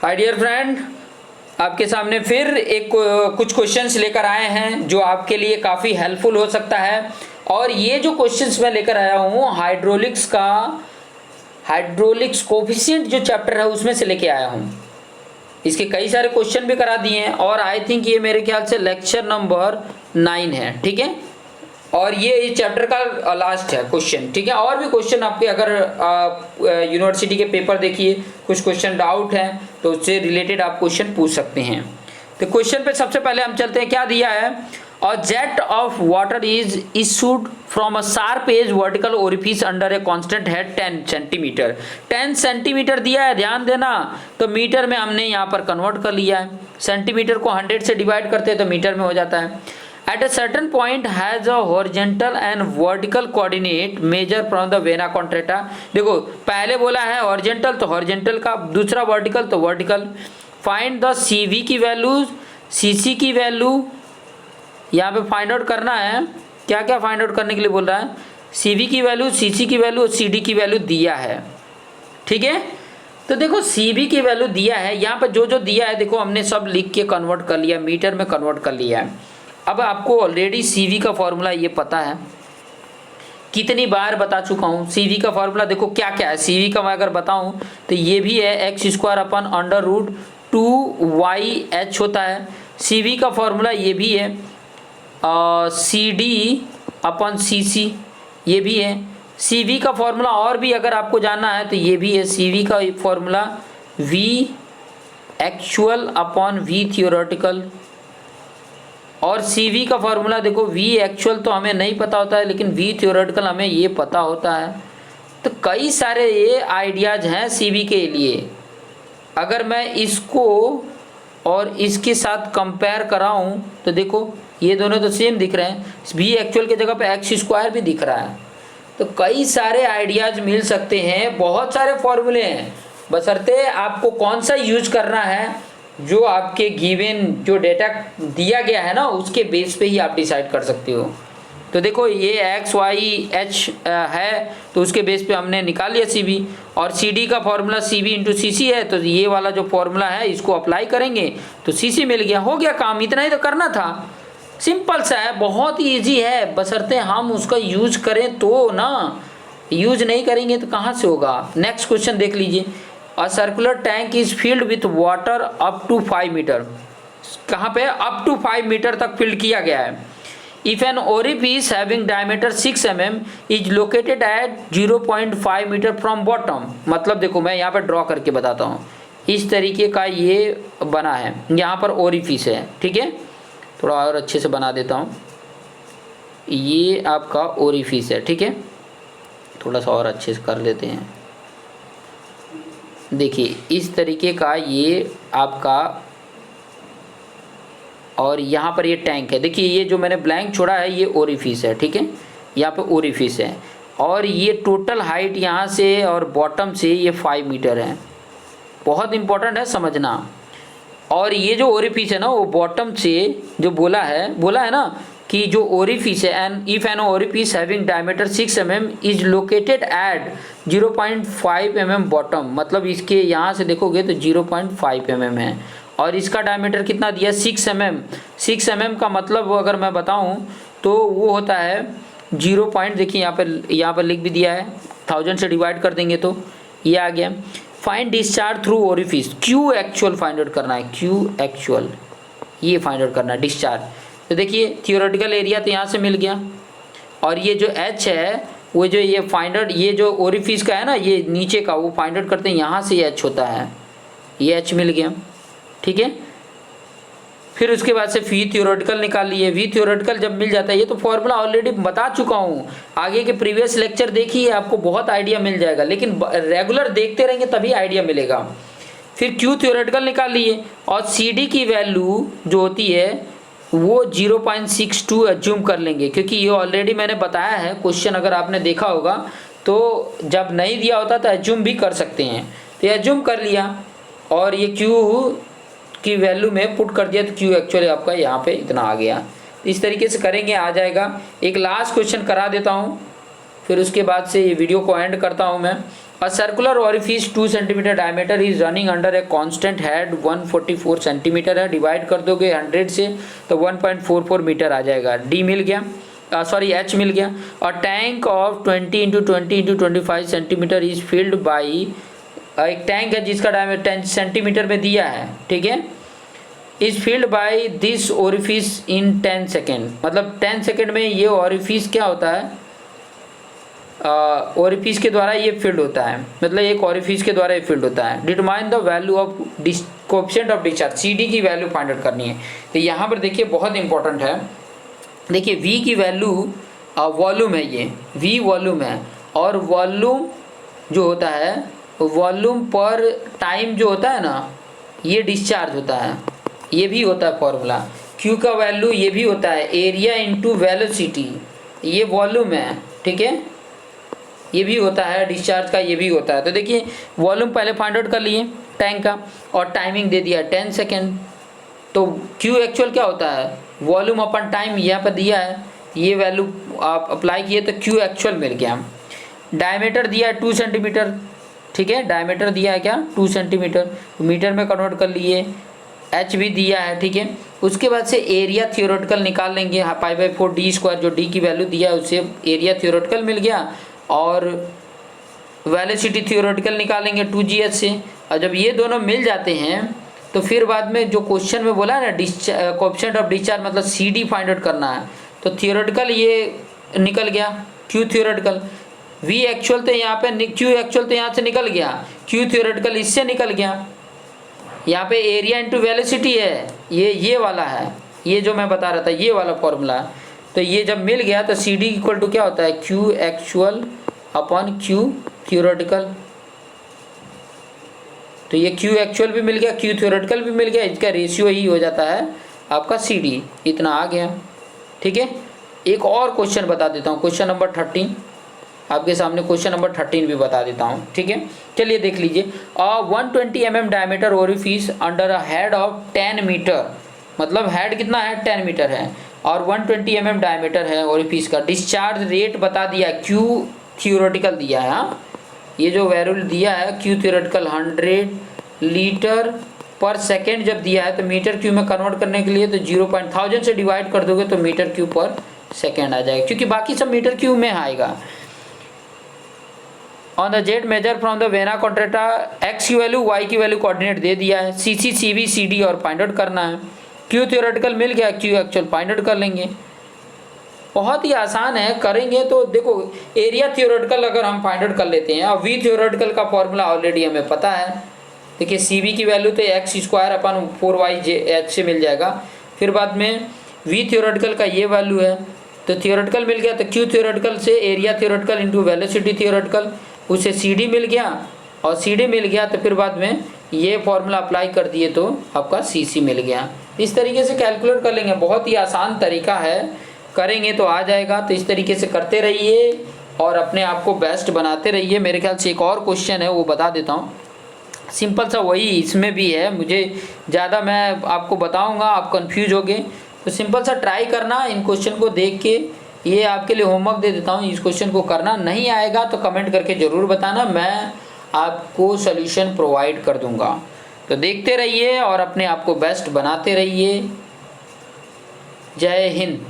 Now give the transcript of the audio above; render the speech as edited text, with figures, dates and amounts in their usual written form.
Hi dear friend, आपके सामने फिर एक कुछ क्वेश्चंस लेकर आए हैं जो आपके लिए काफ़ी हेल्पफुल हो सकता है। और ये जो क्वेश्चंस मैं लेकर आया हूँ हाइड्रोलिक्स कोफिशिएंट जो चैप्टर है उसमें से लेके आया हूँ। इसके कई सारे क्वेश्चन भी करा दिए हैं और आई थिंक ये मेरे ख्याल से लेक्चर नंबर 9 है, ठीक है। और ये इस चैप्टर का लास्ट है क्वेश्चन, ठीक है। और भी क्वेश्चन आपके अगर यूनिवर्सिटी के पेपर देखिए, कुछ क्वेश्चन डाउट है तो उससे रिलेटेड आप क्वेश्चन पूछ सकते हैं। तो क्वेश्चन पे सबसे पहले हम चलते हैं, क्या दिया है। A jet of water is issued from a sharp edge vertical orifice under a constant head 10 centimetre. 10 centimetre दिया है, ध्यान देना। तो मीटर में हमने यहाँ पर कन्वर्ट कर लिया है। सेंटीमीटर को 100 से डिवाइड करते हैं तो मीटर में हो जाता है। At a certain point has a horizontal and vertical coordinate measure from the vena contracta। देखो पहले बोला है horizontal तो horizontal का, दूसरा vertical तो vertical। Find the CV की वैल्यू, CC की वैल्यू यहाँ पे फाइंड आउट करना है। क्या क्या फाइंड आउट करने के लिए बोल रहा है, CV की वैल्यू, CC की वैल्यू और CD की वैल्यू दिया है, ठीक है। तो देखो CV की वैल्यू दिया है, यहाँ पर जो जो दिया है देखो हमने सब लिख के कन्वर्ट कर लिया, मीटर में कन्वर्ट कर लिया है। अब आपको ऑलरेडी CV का फॉर्मूला ये पता है, कितनी बार बता चुका हूँ। CV का फॉर्मूला देखो क्या क्या है। CV का मैं अगर बताऊँ तो ये भी है x² / √2YH होता है। CV का फॉर्मूला ये भी है CD/CC, ये भी है। CV का फॉर्मूला और भी अगर आपको जानना है तो ये भी है। CV का फॉर्मूला V_actual/V theoretical। और CV का फॉर्मूला देखो V एक्चुअल तो हमें नहीं पता होता है, लेकिन V थ्योरेटिकल हमें ये पता होता है। तो कई सारे ये आइडियाज़ हैं CV के लिए। अगर मैं इसको और इसके साथ कंपेयर कराऊं तो देखो ये दोनों तो सेम दिख रहे हैं। V एक्चुअल की जगह पे x² भी दिख रहा है। तो कई सारे आइडियाज़ मिल सकते हैं, बहुत सारे फॉर्मूले हैं, बशर्ते आपको कौन सा यूज करना है। जो आपके गिवन जो डेटा दिया गया है ना उसके बेस पे ही आप डिसाइड कर सकते हो। तो देखो ये XYH है तो उसके बेस पे हमने निकाल लिया CV। और CD का फॉर्मूला CV/CC है, तो ये वाला जो फॉर्मूला है इसको अप्लाई करेंगे तो CC मिल गया, हो गया काम। इतना ही तो करना था, सिंपल सा है, बहुत ही ईजी है, बशर्ते हम उसका यूज करें तो ना। यूज नहीं करेंगे तो कहाँ से होगा। नेक्स्ट क्वेश्चन देख लीजिए। A circular tank is filled with water up to 5 metre. कहाँ पे, अप टू 5 मीटर तक फिल्ड किया गया है। If an orifice having diameter 6 mm is located at 0.5 metre from bottom। मतलब देखो मैं यहाँ पर ड्रॉ करके बताता हूँ। इस तरीके का ये बना है, यहाँ पर ओरिफिस है, ठीक है। थोड़ा और अच्छे से बना देता हूँ। ये आपका ओरिफिस है, ठीक है। थोड़ा सा और अच्छे से कर लेते हैं। देखिए इस तरीके का ये आपका, और यहाँ पर ये टैंक है। देखिए ये जो मैंने ब्लैंक छोड़ा है ये ओरिफिस है, ठीक है। यहाँ पे ओरिफिस है और ये टोटल हाइट यहाँ से और बॉटम से ये 5 मीटर है। बहुत इंपॉर्टेंट है समझना। और ये जो ओरिफिस है ना वो बॉटम से जो बोला है ना कि जो ओरिफिस है, and if an orifice having diameter 6 mm is located at 0.5 mm bottom. मतलब इसके यहाँ से देखोगे तो 0.5 mm है और इसका डायमीटर कितना दिया, 6 mm। 6 mm का मतलब अगर मैं बताऊँ तो वो होता है 0. देखिए यहाँ पर लिख भी दिया है, 1000 से डिवाइड कर देंगे तो ये आ गया। Find discharge through orifice, Q actual find out करना है। Q एक्चुअल ये फाइंड आउट करना है, डिस्चार्ज। तो देखिए थियोरेटिकल एरिया तो यहाँ से मिल गया, और ये जो H है वो जो ये फाइंड आउट, ये जो ओरिफिस का है ना ये नीचे का, वो फाइंड आउट करते हैं यहाँ से H होता है, ये H मिल गया, ठीक है। फिर उसके बाद से V थियोरेटिकल निकाल लिए। V थियोरेटिकल जब मिल जाता है, ये तो फॉर्मूला ऑलरेडी बता चुका हूँ, आगे के प्रीवियस लेक्चर देखिए आपको बहुत आइडिया मिल जाएगा, लेकिन रेगुलर देखते रहेंगे तभी आइडिया मिलेगा। फिर Q थियोरेटिकल निकाल लिए और CD की वैल्यू जो होती है वो 0.62 एज्यूम कर लेंगे, क्योंकि ये ऑलरेडी मैंने बताया है। क्वेश्चन अगर आपने देखा होगा तो जब नहीं दिया होता तो एज्यूम भी कर सकते हैं। तो एज्यूम कर लिया और ये Q की वैल्यू में पुट कर दिया तो Q एक्चुअली आपका यहाँ पे इतना आ गया। तो इस तरीके से करेंगे, आ जाएगा। एक लास्ट क्वेश्चन करा देता हूँ, फिर उसके बाद से ये वीडियो को एंड करता हूँ मैं। A circular orifice 2 cm diameter is running under a constant head 144 cm है, डिवाइड कर दोगे 100 से तो 1.44 मीटर आ जाएगा। डी मिल गया, सॉरी एच मिल गया। और tank of 20 × 20 × 25 centimetre is filled by, एक टैंक है जिसका डायमीटर 10 सेंटीमीटर में दिया है, ठीक है, is filled by this orifice in 10 second, मतलब 10 सेकेंड में ये ओरिफिस क्या होता है, ओरिफिस के द्वारा ये फील्ड होता है, मतलब एक ओरिफिस के द्वारा ये फील्ड होता है। Determine the value of coefficient of discharge, CD की वैल्यू फाइंड आउट करनी है। तो यहाँ पर देखिए बहुत इंपॉर्टेंट है, देखिए V की वैल्यू वॉल्यूम है, ये V वॉल्यूम है, और वॉल्यूम जो होता है वॉल्यूम पर टाइम जो होता है ना, ये डिस्चार्ज होता है, ये भी होता है फॉर्मूला। Q का वैल्यू ये भी होता है एरिया इंटू वेलोसिटी, ये वॉल्यूम है, ठीक है, ये भी होता है डिस्चार्ज का, ये भी होता है। तो देखिए वॉल्यूम पहले फाइंड आउट कर लिए टैंक का, और टाइमिंग दे दिया 10 सेकेंड। तो Q एक्चुअल क्या होता है, वॉल्यूम अपन टाइम यहाँ पर दिया है, ये वैल्यू आप अप्लाई किए तो Q एक्चुअल मिल गया। डायमीटर दिया है 2 सेंटीमीटर, ठीक है, डायमीटर दिया है क्या 2 सेंटीमीटर, तो मीटर में कन्वर्ट कर लिए। H भी दिया है, ठीक है। उसके बाद से एरिया थियोरेटिकल निकाल लेंगे, π/4 d² जो D की वैल्यू दिया है उससे एरिया थियोरेटिकल मिल गया, और वेलोसिटी थियोरेटिकल निकालेंगे 2gh से। और जब ये दोनों मिल जाते हैं तो फिर बाद में जो क्वेश्चन में बोला ना कोएफिशिएंट ऑफ डिस्चार्ज मतलब CD फाइंड आउट करना है, तो थियोरेटिकल ये निकल गया Q थियोरेटिकल, V एक्चुअल तो यहाँ पे Q एक्चुअल तो यहाँ से निकल गया, Q थियोरेटिकल इससे निकल गया। यहाँ पे एरिया इंटू वेलोसिटी है, ये वाला है, ये जो मैं बता रहा था ये वाला फॉर्मूला। तो ये जब मिल गया तो CD इक्वल टू क्या होता है Q actual upon Q theoretical. तो ये Q एक्चुअल भी मिल गया, Q थियोरेटिकल भी मिल गया, इसका रेशियो ही हो जाता है आपका CD, इतना आ गया, ठीक है। एक और क्वेश्चन बता देता हूँ, क्वेश्चन नंबर 13 आपके सामने, क्वेश्चन नंबर 13 भी बता देता हूँ, ठीक है। चलिए देख लीजिए, 120 mm diameter orifice under a head of 10 metre, मतलब हेड कितना है 10 मीटर है, और 120 mm डायमीटर है ओरिफिस का। डिस्चार्ज रेट बता दिया, Q थियोरेटिकल दिया है, हाँ ये जो वैल्यू दिया है Q थियोरेटिकल 100 लीटर पर सेकेंड जब दिया है, तो मीटर क्यू में कन्वर्ट करने के लिए तो 0.1000 से डिवाइड कर दोगे तो मीटर क्यू पर सेकेंड आ जाएगा, क्योंकि बाकी सब मीटर क्यू में आएगा। On the jet measure from the vena contracta, x की वैल्यू वाई की वैल्यू कोऑर्डिनेट दे दिया है, CC CV CD और फाइंड आउट करना है। Q थियोरेटिकल मिल गया, Q एक्चुअल फाइंड आउट कर लेंगे, बहुत ही आसान है, करेंगे तो देखो एरिया थियोरेटिकल अगर हम फाइंड आउट कर लेते हैं, और V थियोरेटिकल का फॉर्मूला ऑलरेडी हमें पता है, देखिए CV की वैल्यू तो x²/4yh से मिल जाएगा। फिर बाद में V थियोरेटिकल का ये वैल्यू है, तो थियोरेटिकल मिल गया, तो Q थियोरेटिकल से area theoretical into velocity theoretical, उसे CD मिल गया, और CD मिल गया तो फिर बाद में ये फॉर्मूला अप्लाई कर दिए तो आपका CC मिल गया। इस तरीके से कैलकुलेट कर लेंगे, बहुत ही आसान तरीका है, करेंगे तो आ जाएगा। तो इस तरीके से करते रहिए और अपने आप को बेस्ट बनाते रहिए। मेरे ख्याल से एक और क्वेश्चन है वो बता देता हूँ, सिंपल सा वही इसमें भी है, मुझे ज़्यादा मैं आपको बताऊँगा आप कंफ्यूज होगे, तो सिंपल सा ट्राई करना इन क्वेश्चन को देख के। ये आपके लिए होमवर्क दे देता हूँ, इस क्वेश्चन को करना, नहीं आएगा तो कमेंट करके ज़रूर बताना, मैं आपको सॉल्यूशन प्रोवाइड कर दूँगा। तो देखते रहिए और अपने आप को बेस्ट बनाते रहिए। जय हिंद।